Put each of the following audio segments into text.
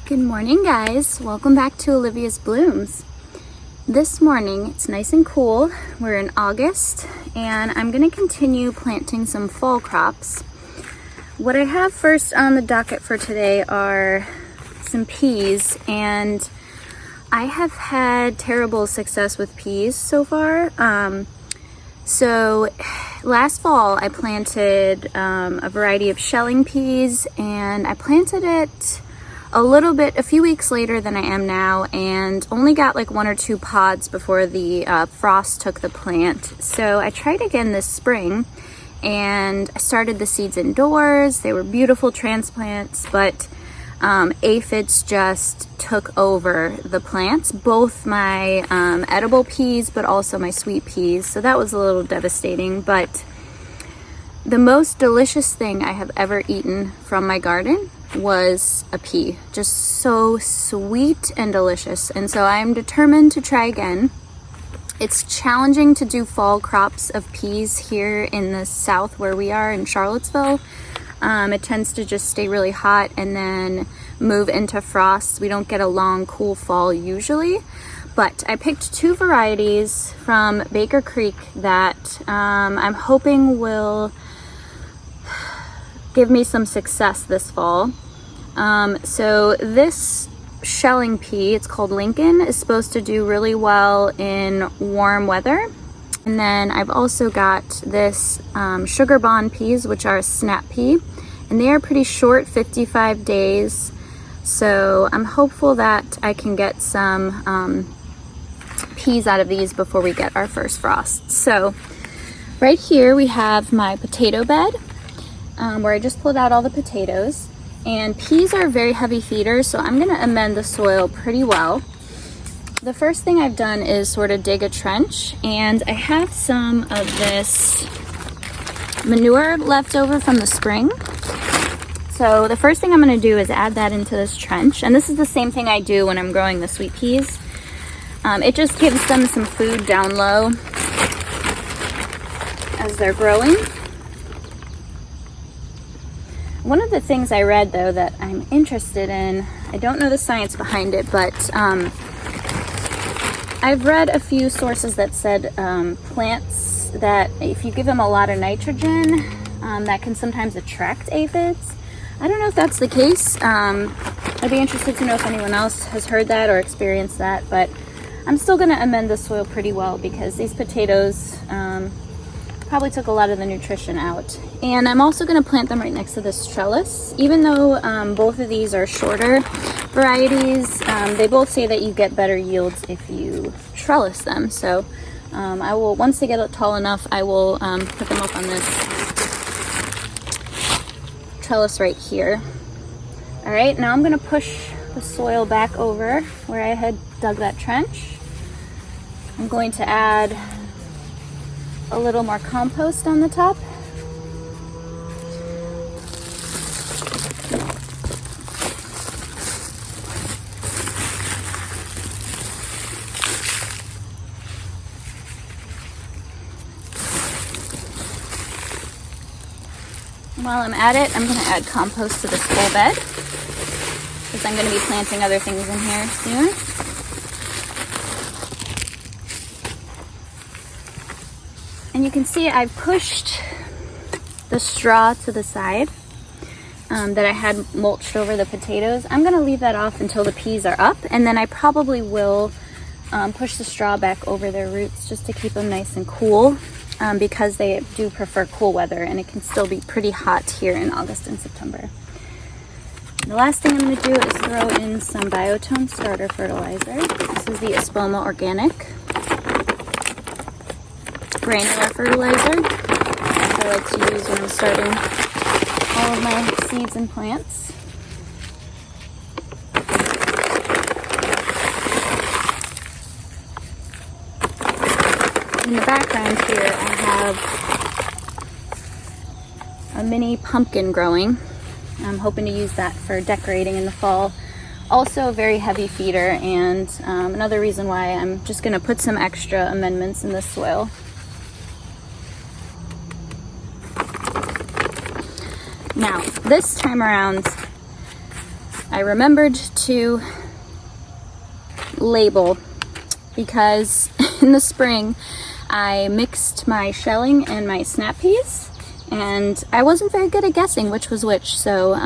Good morning, guys. Welcome back to Olivia's Blooms. This morning, it's nice and cool. We're in August, and I'm going to continue planting some fall crops. What I have first on the docket for today are some peas, and I have had terrible success with peas so far. So last fall, I planted a variety of shelling peas, and I planted it a few weeks later than I am now, and only got like 1 or 2 pods before the frost took the plant. So I tried again this spring, and I started the seeds indoors. They were beautiful transplants, but aphids just took over the plants, both my edible peas, but also my sweet peas. So that was a little devastating, but the most delicious thing I have ever eaten from my garden was a pea. Just so sweet and delicious. And so I'm determined to try again. It's challenging to do fall crops of peas here in the south where we are in Charlottesville. It tends to just stay really hot and then move into frost. We don't get a long, cool fall usually. But I picked 2 varieties from Baker Creek that I'm hoping will give me some success this fall. So this shelling pea, it's called Lincoln, is supposed to do really well in warm weather. And then I've also got this sugar bond peas, which are a snap pea, and they are pretty short, 55 days. So I'm hopeful that I can get some peas out of these before we get our first frost. So right here we have my potato bed, where I just pulled out all the potatoes. And peas are very heavy feeders, so I'm gonna amend the soil pretty well. The first thing I've done is sort of dig a trench, and I have some of this manure left over from the spring. So the first thing I'm gonna do is add that into this trench, and this is the same thing I do when I'm growing the sweet peas. It just gives them some food down low as they're growing. One of the things I read, though, that I'm interested in, I don't know the science behind it, but I've read a few sources that said plants that if you give them a lot of nitrogen, that can sometimes attract aphids. I don't know if that's the case. I'd be interested to know if anyone else has heard that or experienced that, but I'm still going to amend the soil pretty well because these potatoes probably took a lot of the nutrition out. And I'm also going to plant them right next to this trellis. Even though both of these are shorter varieties, they both say that you get better yields if you trellis them. So I will, once they get tall enough, I will put them up on this trellis right here. All right, now I'm going to push the soil back over where I had dug that trench. I'm going to add a little more compost on the top. While I'm at it, I'm going to add compost to this whole bed because I'm going to be planting other things in here soon. And you can see I've pushed the straw to the side that I had mulched over the potatoes. I'm going to leave that off until the peas are up, and then I probably will push the straw back over their roots just to keep them nice and cool because they do prefer cool weather, and it can still be pretty hot here in August and September. The last thing I'm going to do is throw in some Biotone starter fertilizer. This is the Espoma Organic granular fertilizer that I like to use when I'm starting all of my seeds and plants. In the background here I have a mini pumpkin growing. I'm hoping to use that for decorating in the fall. Also a very heavy feeder, and another reason why I'm just going to put some extra amendments in the soil. Now, this time around, I remembered to label because in the spring I mixed my shelling and my snap peas, and I wasn't very good at guessing which was which. So,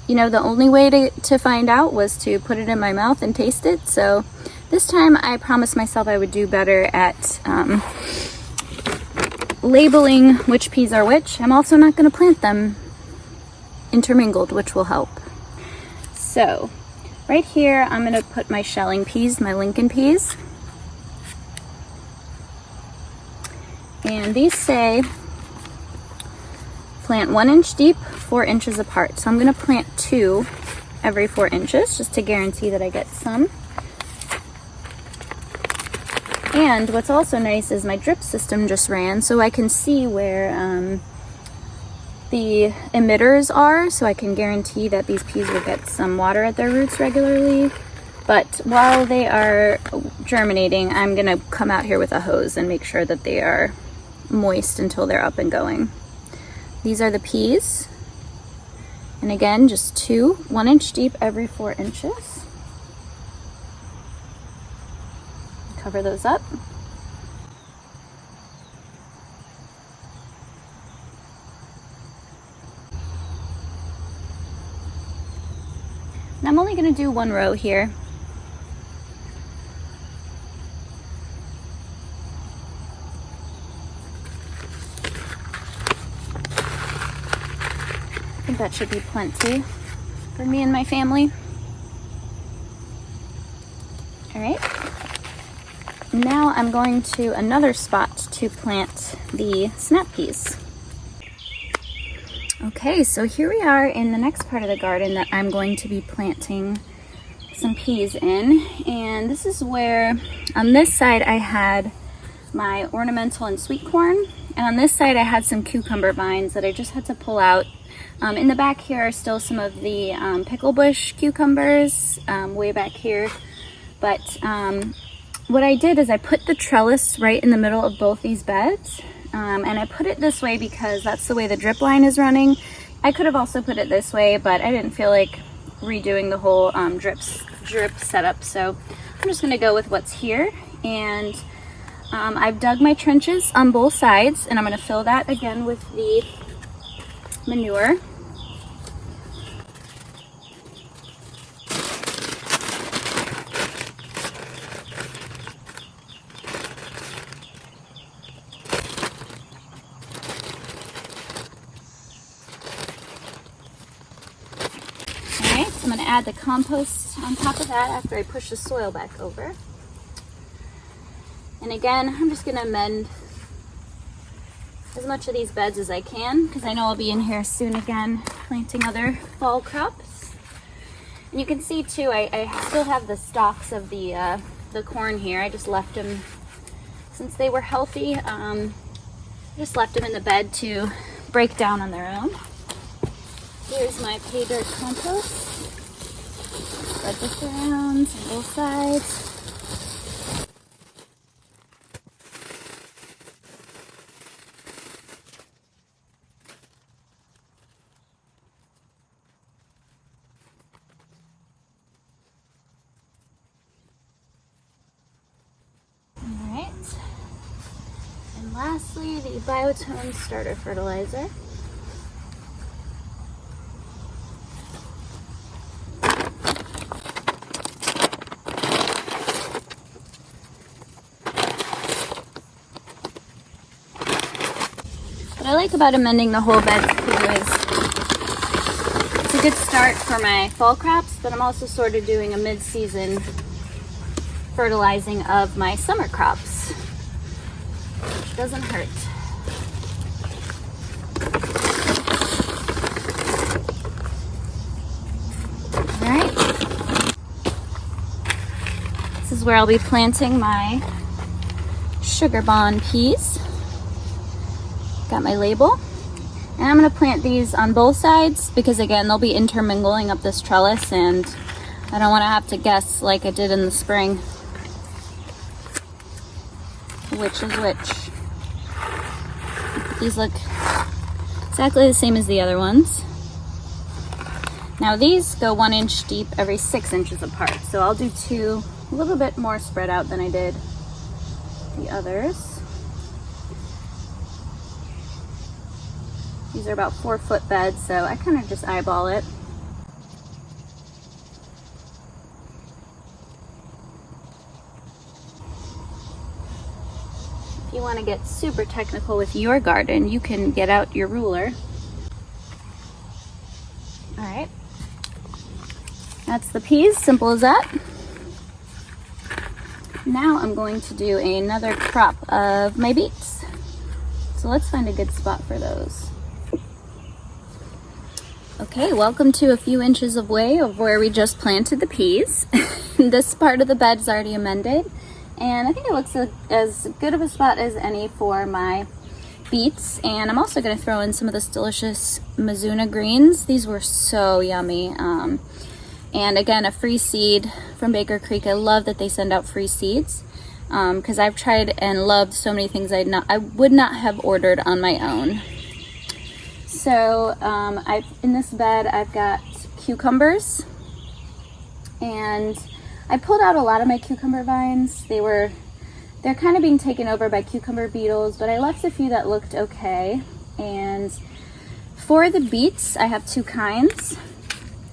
you know, the only way to find out was to put it in my mouth and taste it. So this time I promised myself I would do better at labeling which peas are which. I'm also not going to plant them intermingled, which will help. So right here, I'm going to put my shelling peas, my Lincoln peas. And these say plant 1 inch deep, 4 inches apart. So I'm going to plant 2 every 4 inches just to guarantee that I get some. And what's also nice is my drip system just ran, so I can see where the emitters are, so I can guarantee that these peas will get some water at their roots regularly. But while they are germinating, I'm gonna come out here with a hose and make sure that they are moist until they're up and going. These are the peas. And again, just 2, 1 inch deep every 4 inches. Cover those up. And I'm only going to do 1 row here. I think that should be plenty for me and my family. All right. Now I'm going to another spot to plant the snap peas. Okay, so here we are in the next part of the garden that I'm going to be planting some peas in. And this is where, on this side I had my ornamental and sweet corn. And on this side I had some cucumber vines that I just had to pull out. In the back here are still some of the pickle bush cucumbers way back here. But what I did is I put the trellis right in the middle of both these beds. And I put it this way because that's the way the drip line is running. I could have also put it this way, but I didn't feel like redoing the whole drip setup. So I'm just gonna go with what's here. And I've dug my trenches on both sides, and I'm gonna fill that again with the manure. I'm going to add the compost on top of that after I push the soil back over. And again, I'm just going to amend as much of these beds as I can because I know I'll be in here soon again planting other fall crops. And you can see too, I still have the stalks of the corn here. I just left them since they were healthy. Just left them in the bed to break down on their own. Here's my pay dirt compost. Spread this around on both sides. All right. And lastly, the Biotone starter fertilizer. What I like about amending the whole beds too is it's a good start for my fall crops, but I'm also sort of doing a mid-season fertilizing of my summer crops, which doesn't hurt. All right. This is where I'll be planting my sugar bond peas. Got my label, and I'm going to plant these on both sides because again they'll be intermingling up this trellis and I don't want to have to guess like I did in the spring which is which. These look exactly the same as the other ones. Now these go 1 inch deep every 6 inches apart. So I'll do 2, a little bit more spread out than I did the others. These are about 4-foot beds, so I kind of just eyeball it. If you want to get super technical with your garden, you can get out your ruler. All right, that's the peas, simple as that. Now I'm going to do another crop of my beets. So let's find a good spot for those. Okay, welcome to a few inches away of where we just planted the peas. This part of the bed is already amended, and I think it looks as good of a spot as any for my beets. And I'm also going to throw in some of this delicious Mizuna greens. These were so yummy. And again, a free seed from Baker Creek. I love that they send out free seeds, because I've tried and loved so many things I would not have ordered on my own. So in this bed I've got cucumbers, and I pulled out a lot of my cucumber vines. They're kind of being taken over by cucumber beetles, but I left a few that looked okay. And for the beets, I have 2 kinds.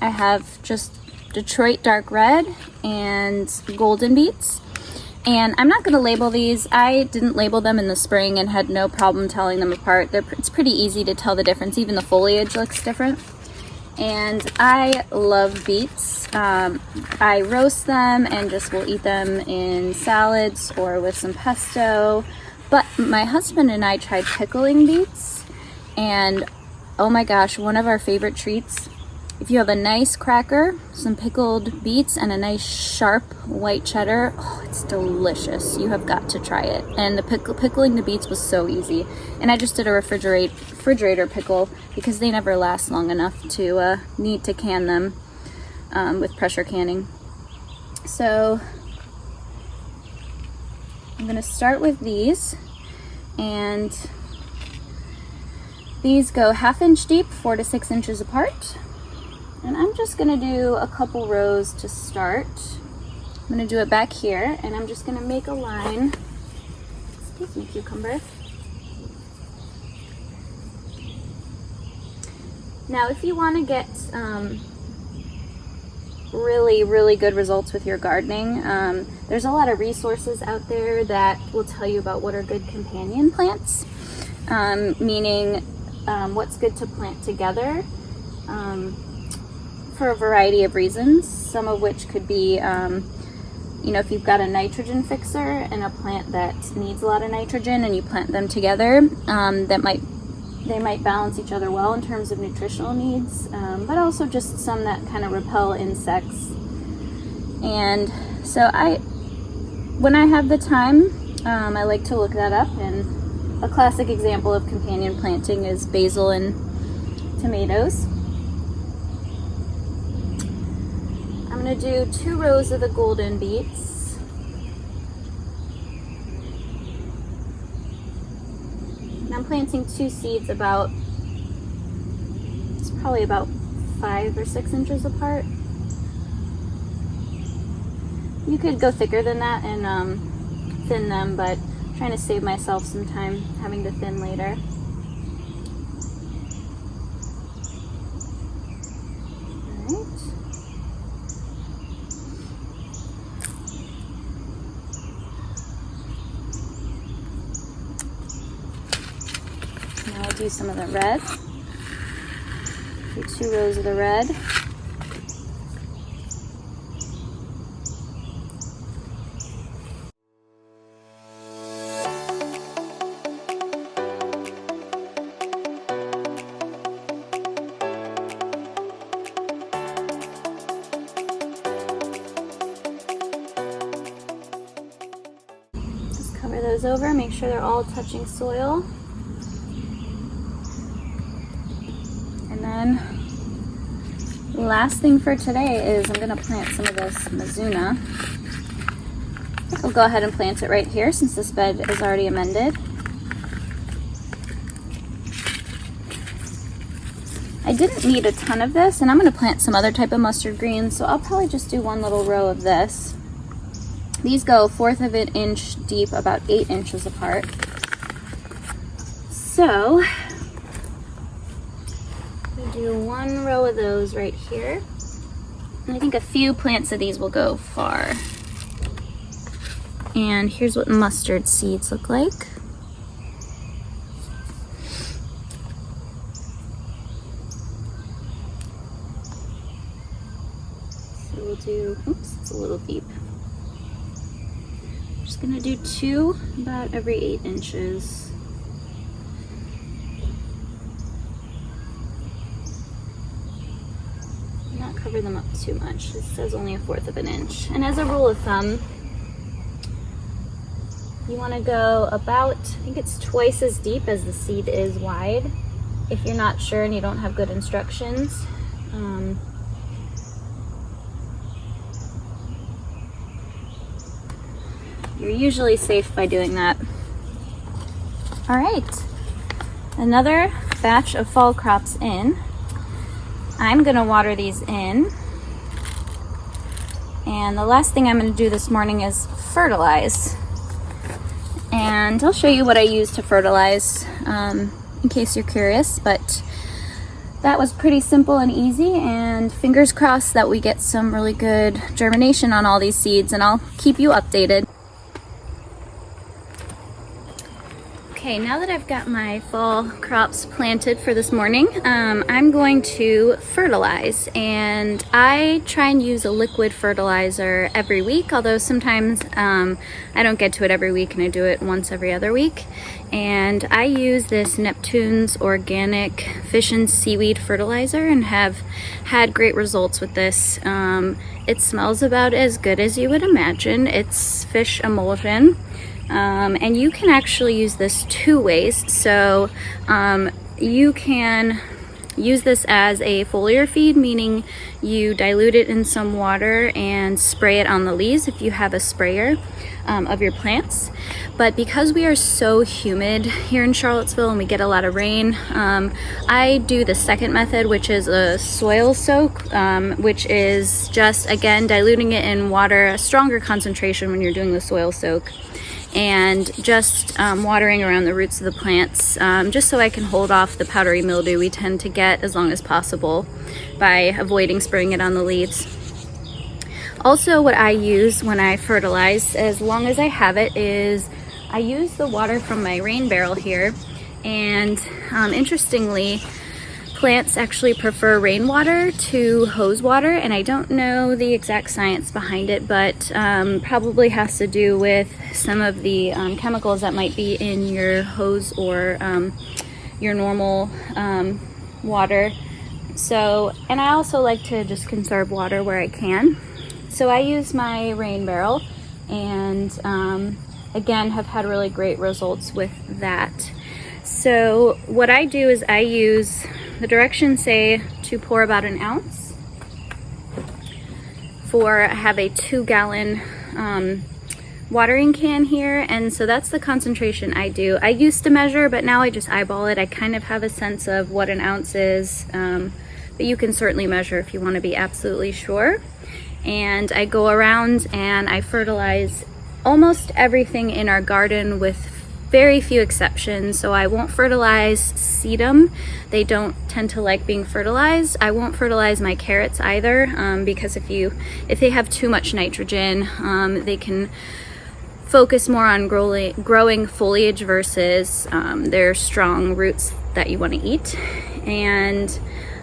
I have just Detroit dark red and golden beets. And I'm not going to label these. I didn't label them in the spring and had no problem telling them apart. It's pretty easy to tell the difference. Even the foliage looks different. And I love beets. I roast them and just will eat them in salads or with some pesto. But my husband and I tried pickling beets, and oh my gosh, one of our favorite treats. If you have a nice cracker, some pickled beets, and a nice sharp white cheddar, oh, it's delicious. You have got to try it. And the pickling the beets was so easy. And I just did a refrigerator pickle because they never last long enough to need to can them with pressure canning. So I'm gonna start with these, and these go 1/2 inch deep, 4 to 6 inches apart. And I'm just gonna do a couple rows to start. I'm gonna do it back here, and I'm just gonna make a line. Excuse me, cucumber. Now, if you wanna get really good results with your gardening, there's a lot of resources out there that will tell you about what are good companion plants, meaning what's good to plant together. For a variety of reasons, some of which could be, if you've got a nitrogen fixer and a plant that needs a lot of nitrogen and you plant them together, they might balance each other well in terms of nutritional needs, but also just some that kind of repel insects. And so when I have the time, I like to look that up, and a classic example of companion planting is basil and tomatoes. I'm going to do 2 rows of the golden beets. And I'm planting 2 seeds it's probably about 5 or 6 inches apart. You could go thicker than that and thin them, but I'm trying to save myself some time having to thin later. Do some of the red. Do 2 rows of the red. Just cover those over, make sure they're all touching soil. And then last thing for today is I'm going to plant some of this Mizuna. I think I'll go ahead and plant it right here since this bed is already amended. I didn't need a ton of this, and I'm going to plant some other type of mustard greens, so I'll probably just do one little row of this. These go 1/4 of an inch deep, about 8 inches apart. So I'm going to do one row of those right here. And I think a few plants of these will go far. And here's what mustard seeds look like. So we'll do, oops, it's a little deep. I'm just gonna do 2 about every 8 inches. Not cover them up too much. This says only 1/4 of an inch. And as a rule of thumb, you want to go about, I think it's twice as deep as the seed is wide. If you're not sure and you don't have good instructions. You're usually safe by doing that. All right, another batch of fall crops in. I'm gonna water these in. And the last thing I'm gonna do this morning is fertilize. And I'll show you what I use to fertilize in case you're curious, but that was pretty simple and easy, and fingers crossed that we get some really good germination on all these seeds, and I'll keep you updated. Okay, now that I've got my fall crops planted for this morning, I'm going to fertilize, and I try and use a liquid fertilizer every week, although sometimes I don't get to it every week and I do it once every other week. And I use this Neptune's organic fish and seaweed fertilizer and have had great results with this. It smells about as good as you would imagine. It's fish emulsion. And you can actually use this 2 ways. So you can use this as a foliar feed, meaning you dilute it in some water and spray it on the leaves if you have a sprayer of your plants. But because we are so humid here in Charlottesville and we get a lot of rain, I do the second method, which is a soil soak, which is just, again, diluting it in water, a stronger concentration when you're doing the soil soak, and just watering around the roots of the plants, just so I can hold off the powdery mildew we tend to get as long as possible by avoiding spraying it on the leaves. Also, what I use when I fertilize, as long as I have it, is I use the water from my rain barrel here, and interestingly, plants actually prefer rainwater to hose water, and I don't know the exact science behind it, but probably has to do with some of the chemicals that might be in your hose or your normal water. So, and I also like to just conserve water where I can. So I use my rain barrel, and again, have had really great results with that. So what I do is I use, the directions say to pour about 1 ounce. I have a 2-gallon watering can here, and so that's the concentration I do. I used to measure, but now I just eyeball it. I kind of have a sense of what 1 ounce is, but you can certainly measure if you want to be absolutely sure. And I go around and I fertilize almost everything in our garden with very few exceptions. So I won't fertilize sedum. They don't tend to like being fertilized. I won't fertilize my carrots either, because if they have too much nitrogen, they can focus more on growing foliage versus their strong roots that you want to eat. And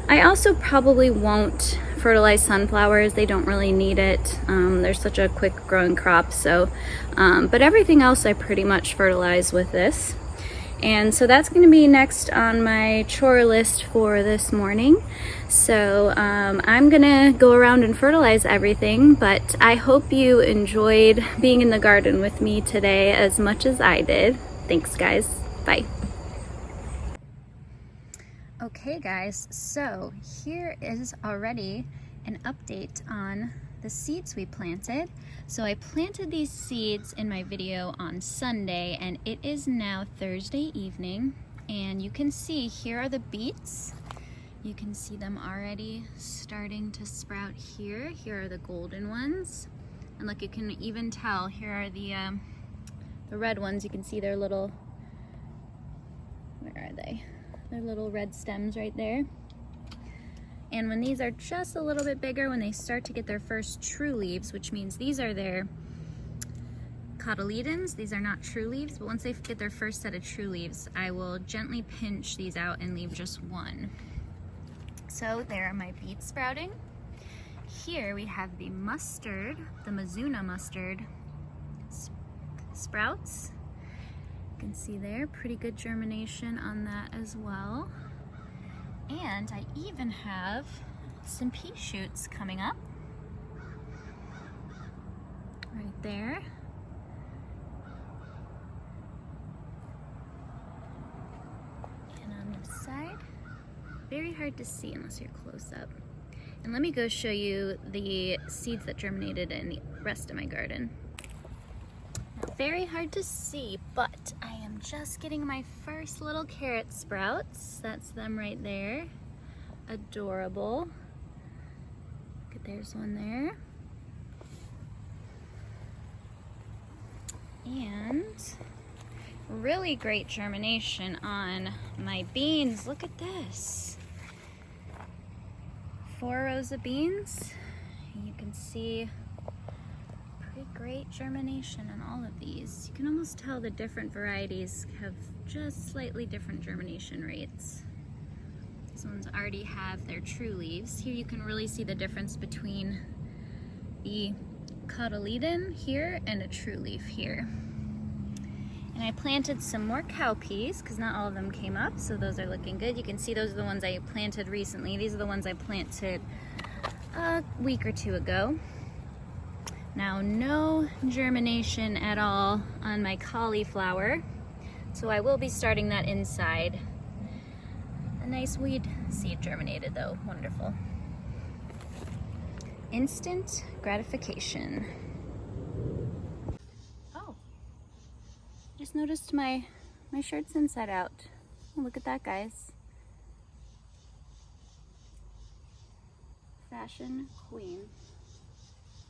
I also probably won't fertilize sunflowers. They don't really need it. They're such a quick growing crop. So, but everything else I pretty much fertilize with this. And so that's going to be next on my chore list for this morning. So I'm going to go around and fertilize everything, but I hope you enjoyed being in the garden with me today as much as I did. Thanks, guys. Bye. Okay guys, so here is already an update on the seeds we planted. So I planted these seeds in my video on Sunday, and it is now Thursday evening, and you can see here are the beets, You can see them already starting to sprout here. Here are the golden ones. And look, you can even tell, here are the red ones. You can see their little, where are they? Their little red stems right there. And when these are just a little bit bigger, when they start to get their first true leaves, which means these are their cotyledons, these are not true leaves, but once they get their first set of true leaves, I will gently pinch these out and leave just one. So there are my beets sprouting. Here we have the mustard, the Mizuna mustard sprouts. You can see there, pretty good germination on that as well. And I even have some pea shoots coming up right there. And on this side, very hard to see unless you're close up. And let me go show you the seeds that germinated in the rest of my garden. Now, very hard to see, but I am just getting my first little carrot sprouts. That's them right there. Adorable. Look at, there's one there. And really great germination on my beans. Look at this. 4 rows of beans. You can see pretty great germination on all of these. You can almost tell the different varieties have just slightly different germination rates. These ones already have their true leaves. Here you can really see the difference between the cotyledon here and a true leaf here. And I planted some more cowpeas because not all of them came up, so those are looking good. You can see those are the ones I planted recently. These are the ones I planted a week or 2 ago. Now, no germination at all on my cauliflower, so I will be starting that inside. A nice weed seed germinated though, wonderful. Instant gratification. Oh, just noticed my shirt's inside out. Oh, look at that, guys. Fashion queen.